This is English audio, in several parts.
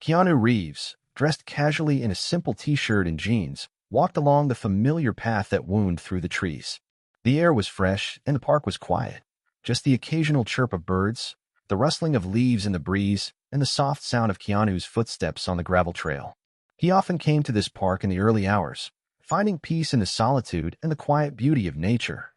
Keanu Reeves, dressed casually in a simple t-shirt and jeans, walked along the familiar path that wound through the trees. The air was fresh and the park was quiet. Just the occasional chirp of birds, the rustling of leaves in the breeze, and the soft sound of Keanu's footsteps on the gravel trail. He often came to this park in the early hours, finding peace in the solitude and the quiet beauty of nature.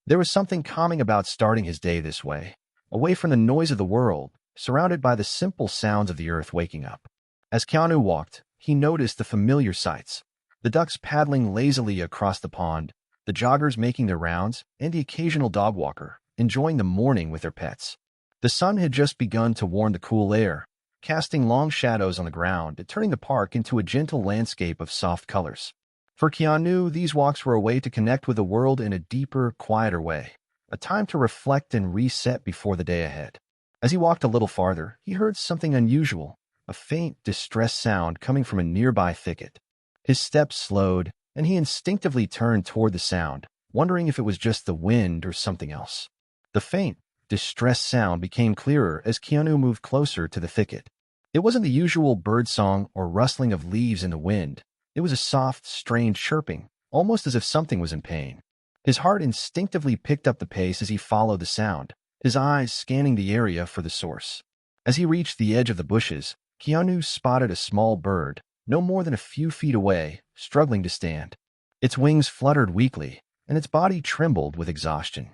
There was something calming about starting his day this way, away from the noise of the world, surrounded by the simple sounds of the earth waking up. As Keanu walked, he noticed the familiar sights: the ducks paddling lazily across the pond, the joggers making their rounds, and the occasional dog walker enjoying the morning with their pets. The sun had just begun to warm the cool air, casting long shadows on the ground and turning the park into a gentle landscape of soft colors. For Keanu, these walks were a way to connect with the world in a deeper, quieter way, a time to reflect and reset before the day ahead. As he walked a little farther, he heard something unusual, a faint, distressed sound coming from a nearby thicket. His steps slowed, and he instinctively turned toward the sound, wondering if it was just the wind or something else. The faint, distressed sound became clearer as Keanu moved closer to the thicket. It wasn't the usual bird song or rustling of leaves in the wind. It was a soft, strange chirping, almost as if something was in pain. His heart instinctively picked up the pace as he followed the sound, his eyes scanning the area for the source. As he reached the edge of the bushes, Keanu spotted a small bird, no more than a few feet away, struggling to stand. Its wings fluttered weakly, and its body trembled with exhaustion.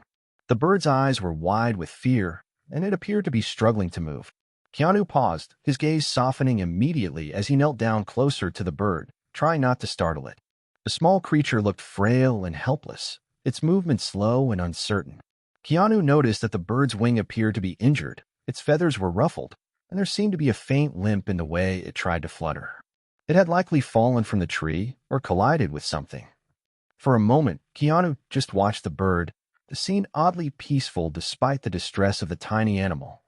The bird's eyes were wide with fear, and it appeared to be struggling to move. Keanu paused, his gaze softening immediately as he knelt down closer to the bird, trying not to startle it. The small creature looked frail and helpless, its movement slow and uncertain. Keanu noticed that the bird's wing appeared to be injured, its feathers were ruffled, and there seemed to be a faint limp in the way it tried to flutter. It had likely fallen from the tree or collided with something. For a moment, Keanu just watched the bird, the scene oddly peaceful despite the distress of the tiny animal.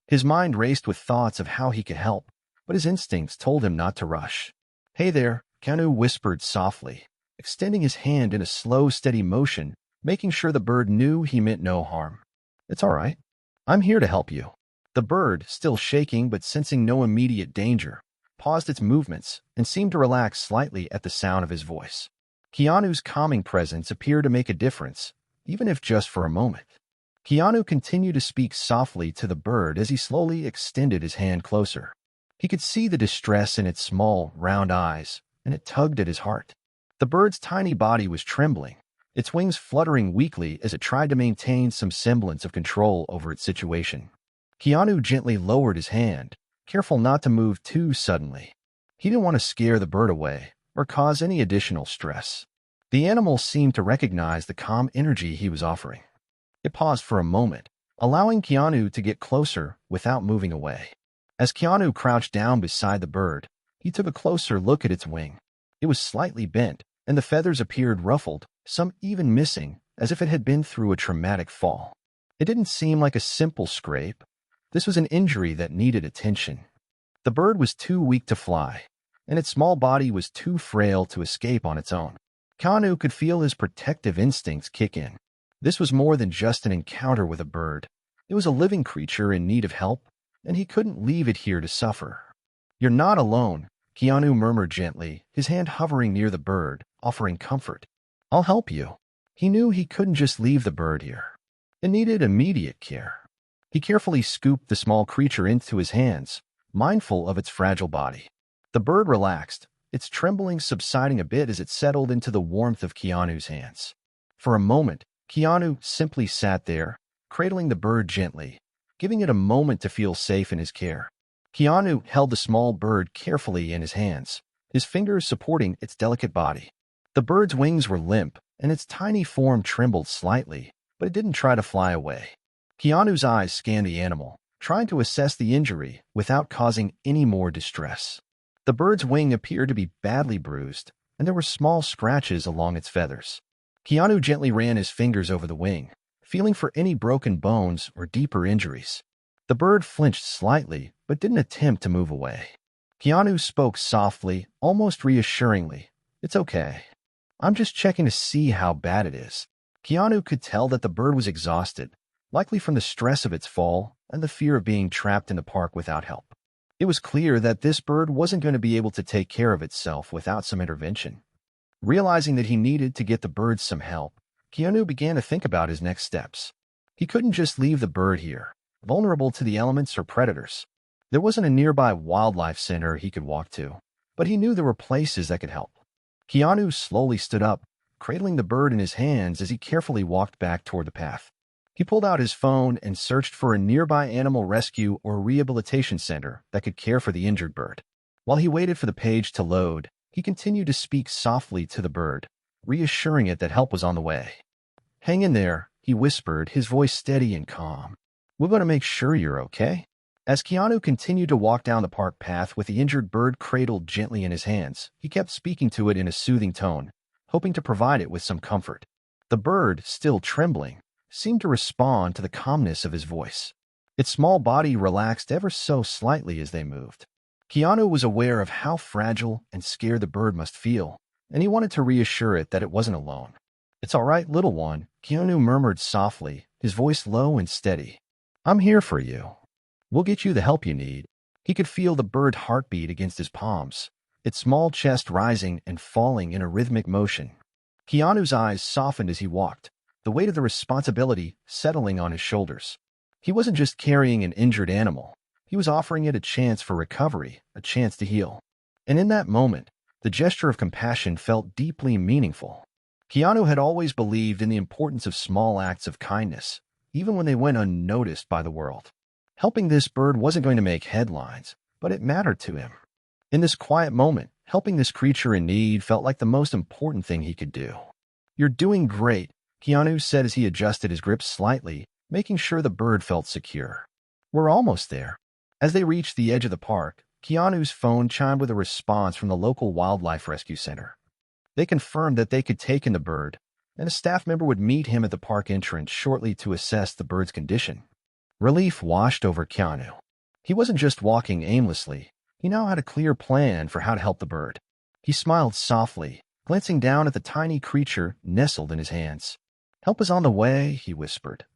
His mind raced with thoughts of how he could help, but his instincts told him not to rush. "Hey there," Keanu whispered softly, extending his hand in a slow, steady motion, making sure the bird knew he meant no harm. "It's all right. I'm here to help you." The bird, still shaking but sensing no immediate danger, paused its movements and seemed to relax slightly at the sound of his voice. Keanu's calming presence appeared to make a difference, even if just for a moment. Keanu continued to speak softly to the bird as he slowly extended his hand closer. He could see the distress in its small, round eyes, and it tugged at his heart. The bird's tiny body was trembling, its wings fluttering weakly as it tried to maintain some semblance of control over its situation. Keanu gently lowered his hand, careful not to move too suddenly. He didn't want to scare the bird away or cause any additional stress. The animal seemed to recognize the calm energy he was offering. It paused for a moment, allowing Keanu to get closer without moving away. As Keanu crouched down beside the bird, he took a closer look at its wing. It was slightly bent, and the feathers appeared ruffled, some even missing, as if it had been through a traumatic fall. It didn't seem like a simple scrape. This was an injury that needed attention. The bird was too weak to fly, and its small body was too frail to escape on its own. Keanu could feel his protective instincts kick in. This was more than just an encounter with a bird. It was a living creature in need of help, and he couldn't leave it here to suffer. "You're not alone," Keanu murmured gently, his hand hovering near the bird, offering comfort. "I'll help you." He knew he couldn't just leave the bird here. It needed immediate care. He carefully scooped the small creature into his hands, mindful of its fragile body. The bird relaxed, its trembling subsiding a bit as it settled into the warmth of Keanu's hands. For a moment, Keanu simply sat there, cradling the bird gently, giving it a moment to feel safe in his care. Keanu held the small bird carefully in his hands, his fingers supporting its delicate body. The bird's wings were limp, and its tiny form trembled slightly, but it didn't try to fly away. Keanu's eyes scanned the animal, trying to assess the injury without causing any more distress. The bird's wing appeared to be badly bruised, and there were small scratches along its feathers. Keanu gently ran his fingers over the wing, feeling for any broken bones or deeper injuries. The bird flinched slightly, but didn't attempt to move away. Keanu spoke softly, almost reassuringly. "It's okay. I'm just checking to see how bad it is." Keanu could tell that the bird was exhausted, likely from the stress of its fall and the fear of being trapped in the park without help. It was clear that this bird wasn't going to be able to take care of itself without some intervention. Realizing that he needed to get the bird some help, Keanu began to think about his next steps. He couldn't just leave the bird here, vulnerable to the elements or predators. There wasn't a nearby wildlife center he could walk to, but he knew there were places that could help. Keanu slowly stood up, cradling the bird in his hands as he carefully walked back toward the path. He pulled out his phone and searched for a nearby animal rescue or rehabilitation center that could care for the injured bird. While he waited for the page to load, he continued to speak softly to the bird, reassuring it that help was on the way. "Hang in there," he whispered, his voice steady and calm. "We're going to make sure you're okay." As Keanu continued to walk down the park path with the injured bird cradled gently in his hands, he kept speaking to it in a soothing tone, hoping to provide it with some comfort. The bird, still trembling, seemed to respond to the calmness of his voice. Its small body relaxed ever so slightly as they moved. Keanu was aware of how fragile and scared the bird must feel, and he wanted to reassure it that it wasn't alone. "It's all right, little one," Keanu murmured softly, his voice low and steady. "I'm here for you. We'll get you the help you need." He could feel the bird heartbeat against his palms, its small chest rising and falling in a rhythmic motion. Keanu's eyes softened as he walked, the weight of the responsibility settling on his shoulders. He wasn't just carrying an injured animal. He was offering it a chance for recovery, a chance to heal. And in that moment, the gesture of compassion felt deeply meaningful. Keanu had always believed in the importance of small acts of kindness, even when they went unnoticed by the world. Helping this bird wasn't going to make headlines, but it mattered to him. In this quiet moment, helping this creature in need felt like the most important thing he could do. "You're doing great," Keanu said as he adjusted his grip slightly, making sure the bird felt secure. "We're almost there." As they reached the edge of the park, Keanu's phone chimed with a response from the local wildlife rescue center. They confirmed that they could take in the bird, and a staff member would meet him at the park entrance shortly to assess the bird's condition. Relief washed over Keanu. He wasn't just walking aimlessly. He now had a clear plan for how to help the bird. He smiled softly, glancing down at the tiny creature nestled in his hands. "Help is on the way," he whispered.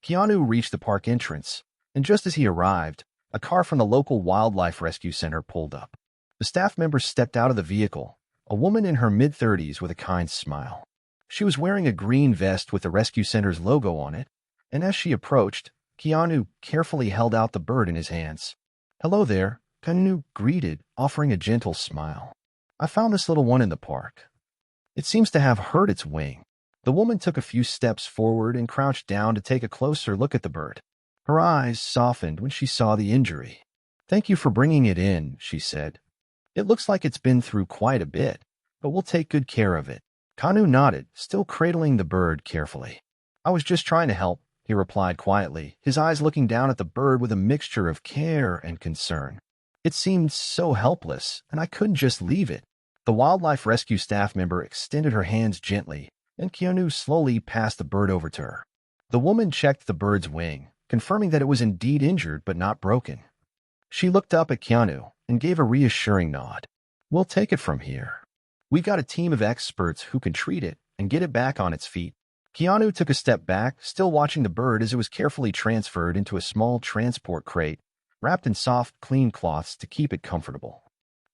Keanu reached the park entrance, and just as he arrived, a car from the local wildlife rescue center pulled up. The staff member stepped out of the vehicle, a woman in her mid-30s with a kind smile. She was wearing a green vest with the rescue center's logo on it, and as she approached, Keanu carefully held out the bird in his hands. "Hello there," Keanu greeted, offering a gentle smile. "I found this little one in the park. It seems to have hurt its wing." The woman took a few steps forward and crouched down to take a closer look at the bird. Her eyes softened when she saw the injury. "Thank you for bringing it in," she said. "It looks like it's been through quite a bit, but we'll take good care of it." Keanu nodded, still cradling the bird carefully. "I was just trying to help," he replied quietly, his eyes looking down at the bird with a mixture of care and concern. "It seemed so helpless, and I couldn't just leave it." The wildlife rescue staff member extended her hands gently, and Keanu slowly passed the bird over to her. The woman checked the bird's wing, confirming that it was indeed injured but not broken. She looked up at Keanu and gave a reassuring nod. "We'll take it from here. We've got a team of experts who can treat it and get it back on its feet." Keanu took a step back, still watching the bird as it was carefully transferred into a small transport crate, wrapped in soft, clean cloths to keep it comfortable.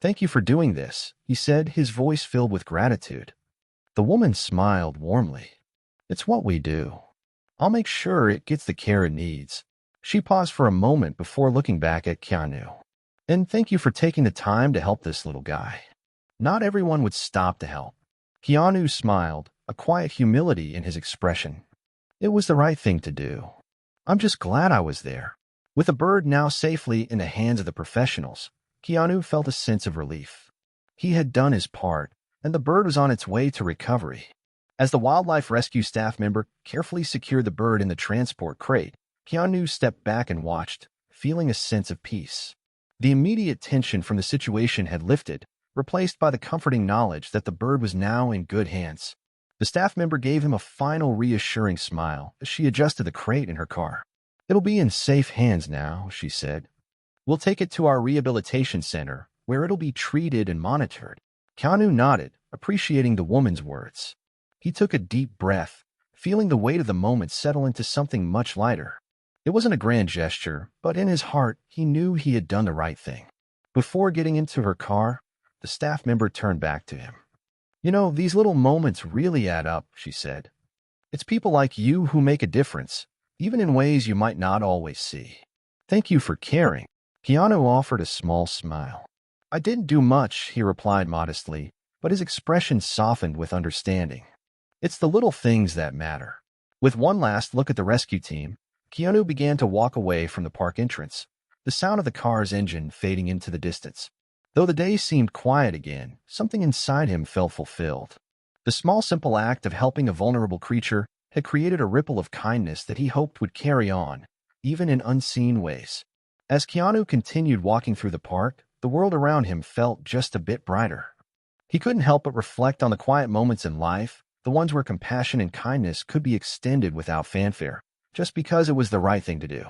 "Thank you for doing this," he said, his voice filled with gratitude. The woman smiled warmly. "It's what we do. I'll make sure it gets the care it needs." She paused for a moment before looking back at Keanu. "And thank you for taking the time to help this little guy." Not everyone would stop to help. Keanu smiled, a quiet humility in his expression. "It was the right thing to do. I'm just glad I was there." With the bird now safely in the hands of the professionals, Keanu felt a sense of relief. He had done his part, and the bird was on its way to recovery. As the wildlife rescue staff member carefully secured the bird in the transport crate, Keanu stepped back and watched, feeling a sense of peace. The immediate tension from the situation had lifted, replaced by the comforting knowledge that the bird was now in good hands. The staff member gave him a final reassuring smile as she adjusted the crate in her car. "It'll be in safe hands now," she said. "We'll take it to our rehabilitation center, where it'll be treated and monitored." Keanu nodded, appreciating the woman's words. He took a deep breath, feeling the weight of the moment settle into something much lighter. It wasn't a grand gesture, but in his heart, he knew he had done the right thing. Before getting into her car, the staff member turned back to him. You know, these little moments really add up, she said. It's people like you who make a difference, even in ways you might not always see. Thank you for caring. Keanu offered a small smile. I didn't do much, he replied modestly, but his expression softened with understanding. It's the little things that matter. With one last look at the rescue team, Keanu began to walk away from the park entrance, the sound of the car's engine fading into the distance. Though the day seemed quiet again, something inside him felt fulfilled. The small, simple act of helping a vulnerable creature had created a ripple of kindness that he hoped would carry on, even in unseen ways. As Keanu continued walking through the park, the world around him felt just a bit brighter. He couldn't help but reflect on the quiet moments in life, the ones where compassion and kindness could be extended without fanfare, just because it was the right thing to do.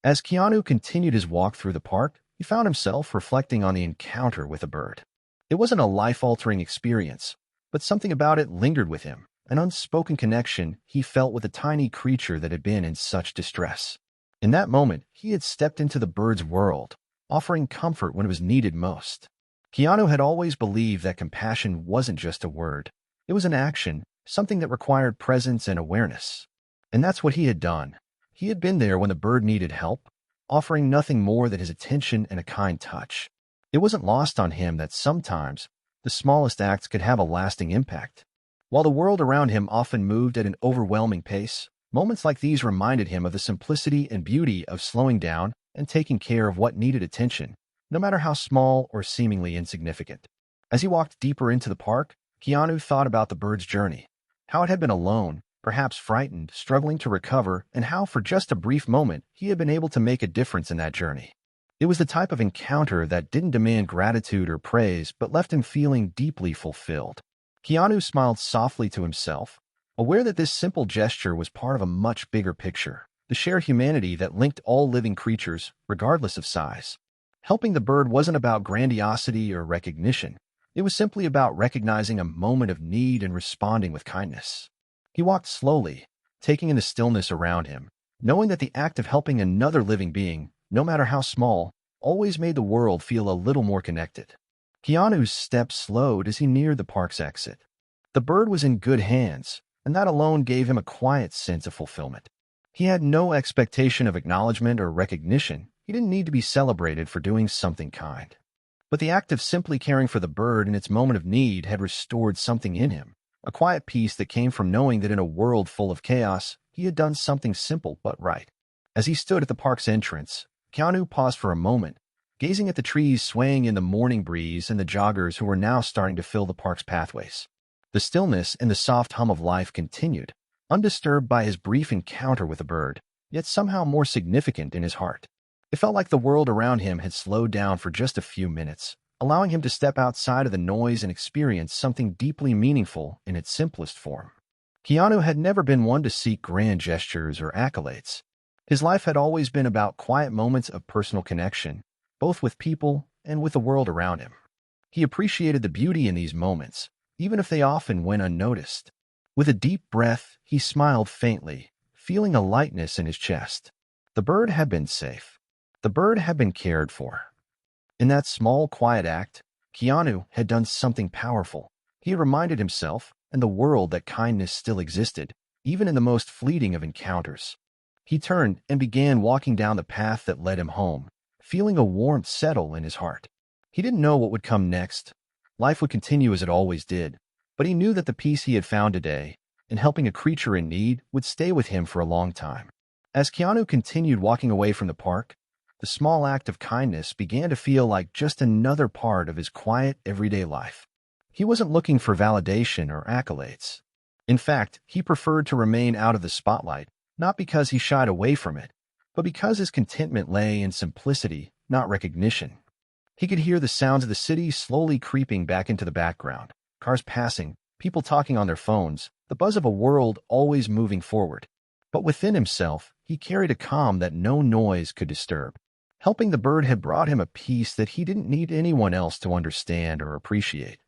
As Keanu continued his walk through the park, he found himself reflecting on the encounter with a bird. It wasn't a life-altering experience, but something about it lingered with him, an unspoken connection he felt with a tiny creature that had been in such distress. In that moment, he had stepped into the bird's world, offering comfort when it was needed most. Keanu had always believed that compassion wasn't just a word. It was an action, something that required presence and awareness. And that's what he had done. He had been there when the bird needed help, offering nothing more than his attention and a kind touch. It wasn't lost on him that sometimes the smallest acts could have a lasting impact. While the world around him often moved at an overwhelming pace, moments like these reminded him of the simplicity and beauty of slowing down and taking care of what needed attention, no matter how small or seemingly insignificant. As he walked deeper into the park, Keanu thought about the bird's journey, how it had been alone, perhaps frightened, struggling to recover, and how for just a brief moment he had been able to make a difference in that journey. It was the type of encounter that didn't demand gratitude or praise but left him feeling deeply fulfilled. Keanu smiled softly to himself, aware that this simple gesture was part of a much bigger picture, the shared humanity that linked all living creatures, regardless of size. Helping the bird wasn't about grandiosity or recognition. It was simply about recognizing a moment of need and responding with kindness. He walked slowly, taking in the stillness around him, knowing that the act of helping another living being, no matter how small, always made the world feel a little more connected. Keanu's steps slowed as he neared the park's exit. The bird was in good hands, and that alone gave him a quiet sense of fulfillment. He had no expectation of acknowledgement or recognition. He didn't need to be celebrated for doing something kind. But the act of simply caring for the bird in its moment of need had restored something in him, a quiet peace that came from knowing that in a world full of chaos, he had done something simple but right. As he stood at the park's entrance, Keanu paused for a moment, gazing at the trees swaying in the morning breeze and the joggers who were now starting to fill the park's pathways. The stillness and the soft hum of life continued, undisturbed by his brief encounter with a bird, yet somehow more significant in his heart. It felt like the world around him had slowed down for just a few minutes, allowing him to step outside of the noise and experience something deeply meaningful in its simplest form. Keanu had never been one to seek grand gestures or accolades. His life had always been about quiet moments of personal connection, both with people and with the world around him. He appreciated the beauty in these moments, even if they often went unnoticed. With a deep breath, he smiled faintly, feeling a lightness in his chest. The bird had been safe. The bird had been cared for. In that small, quiet act, Keanu had done something powerful. He reminded himself and the world that kindness still existed, even in the most fleeting of encounters. He turned and began walking down the path that led him home, feeling a warmth settle in his heart. He didn't know what would come next. Life would continue as it always did, but he knew that the peace he had found today, in helping a creature in need, would stay with him for a long time. As Keanu continued walking away from the park, the small act of kindness began to feel like just another part of his quiet, everyday life. He wasn't looking for validation or accolades. In fact, he preferred to remain out of the spotlight, not because he shied away from it, but because his contentment lay in simplicity, not recognition. He could hear the sounds of the city slowly creeping back into the background, cars passing, people talking on their phones, the buzz of a world always moving forward. But within himself, he carried a calm that no noise could disturb. Helping the bird had brought him a peace that he didn't need anyone else to understand or appreciate.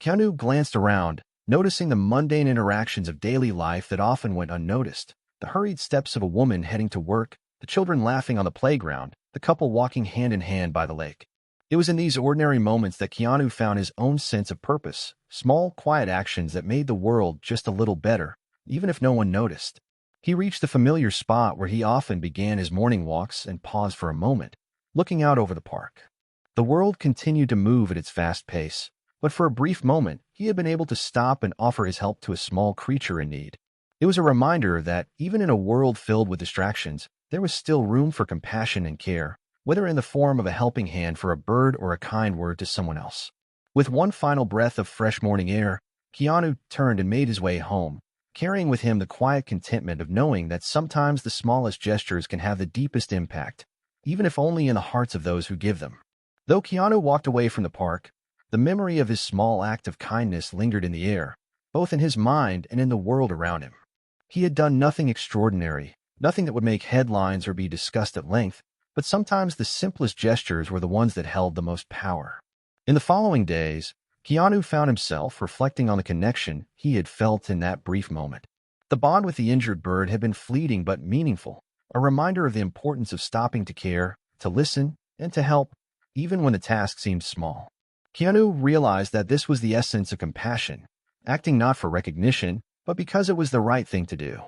Keanu glanced around, noticing the mundane interactions of daily life that often went unnoticed. The hurried steps of a woman heading to work, the children laughing on the playground, the couple walking hand in hand by the lake. It was in these ordinary moments that Keanu found his own sense of purpose, small, quiet actions that made the world just a little better, even if no one noticed. He reached the familiar spot where he often began his morning walks and paused for a moment, looking out over the park. The world continued to move at its fast pace, but for a brief moment, he had been able to stop and offer his help to a small creature in need. It was a reminder that, even in a world filled with distractions, there was still room for compassion and care, whether in the form of a helping hand for a bird or a kind word to someone else. With one final breath of fresh morning air, Keanu turned and made his way home, carrying with him the quiet contentment of knowing that sometimes the smallest gestures can have the deepest impact, even if only in the hearts of those who give them. Though Keanu walked away from the park, the memory of his small act of kindness lingered in the air, both in his mind and in the world around him. He had done nothing extraordinary, nothing that would make headlines or be discussed at length, but sometimes the simplest gestures were the ones that held the most power. In the following days, Keanu found himself reflecting on the connection he had felt in that brief moment. The bond with the injured bird had been fleeting but meaningful, a reminder of the importance of stopping to care, to listen, and to help, even when the task seemed small. Keanu realized that this was the essence of compassion, acting not for recognition, but because it was the right thing to do.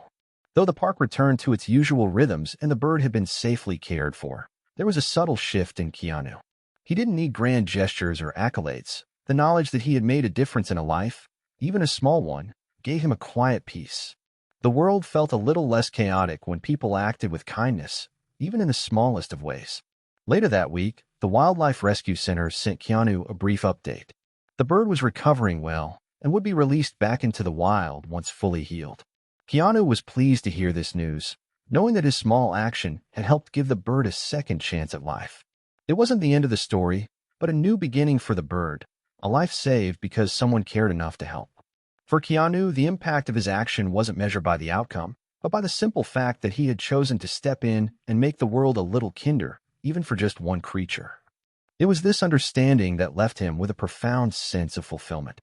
Though the park returned to its usual rhythms and the bird had been safely cared for, there was a subtle shift in Keanu. He didn't need grand gestures or accolades. The knowledge that he had made a difference in a life, even a small one, gave him a quiet peace. The world felt a little less chaotic when people acted with kindness, even in the smallest of ways. Later that week, the Wildlife Rescue Center sent Keanu a brief update. The bird was recovering well and would be released back into the wild once fully healed. Keanu was pleased to hear this news, knowing that his small action had helped give the bird a second chance at life. It wasn't the end of the story, but a new beginning for the bird, a life saved because someone cared enough to help. For Keanu, the impact of his action wasn't measured by the outcome, but by the simple fact that he had chosen to step in and make the world a little kinder, even for just one creature. It was this understanding that left him with a profound sense of fulfillment.